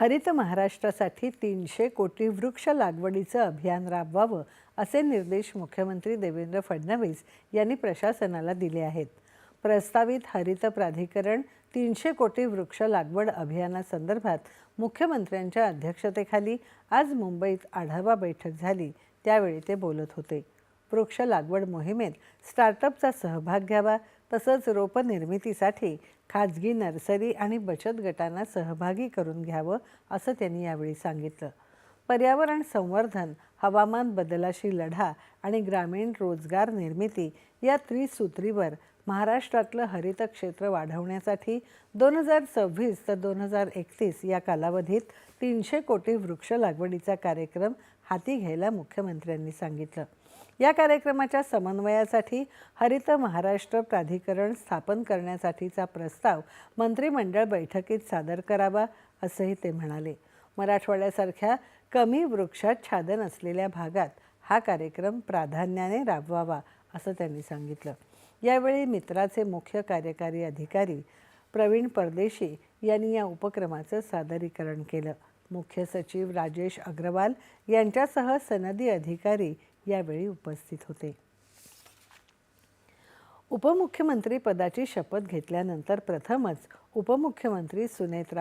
हरित महाराष्ट्रासाठी 300 कोटी वृक्ष लागवडीचं अभियान राबवावं असे निर्देश मुख्यमंत्री देवेंद्र फडणवीस यांनी प्रशासनाला दिले आहेत। प्रस्तावित हरित प्राधिकरण 300 कोटी वृक्ष लागवड अभियानासंदर्भात मुख्यमंत्र्यांच्या अध्यक्षतेखाली आज मुंबईत आढावा बैठक झाली, त्यावेळी ते बोलत होते। वृक्ष लागवड मोहिमेत स्टार्टअपचा सहभाग घ्यावा, तसंच रोप निर्मितीसाठी खाजगी नर्सरी आणि बचत गटांना सहभागी करून घ्यावं असं त्यांनी यावेळी सांगितलं। पर्यावरण संवर्धन, हवामान बदलाशी लढा आणि ग्रामीण रोजगार निर्मिती या त्रिसूत्रीवर महाराष्ट्रातलं हरित क्षेत्र वाढवण्यासाठी 2026 ते 2031 या कालावधीत 300 कोटी वृक्ष लागवडीचा कार्यक्रम हाती घ्यायला मुख्यमंत्र्यांनी सांगितलं। या कार्यक्रमाच्या समन्वयासाठी हरित महाराष्ट्र प्राधिकरण स्थापन करण्यासाठीचा प्रस्ताव मंत्रिमंडळ बैठकीत सादर करावा असंही ते म्हणाले। मराठवाड्यासारख्या कमी वृक्षाच्छादन असलेल्या भागात हा कार्यक्रम प्राधान्याने राबवावा असं त्यांनी सांगितलं। यावेळी मित्राचे मुख्य कार्यकारी अधिकारी प्रवीण परदेशी यांनी या उपक्रमाचं सादरीकरण केलं। मुख्य सचिव राजेश अग्रवाल यांच्यासह सनदी अधिकारी यावेळी उपस्थित होते। उपमुख्यमंत्री पदाची शपथ घेतल्यानंतर प्रथमच उपमुख्यमंत्री सुनेत्रा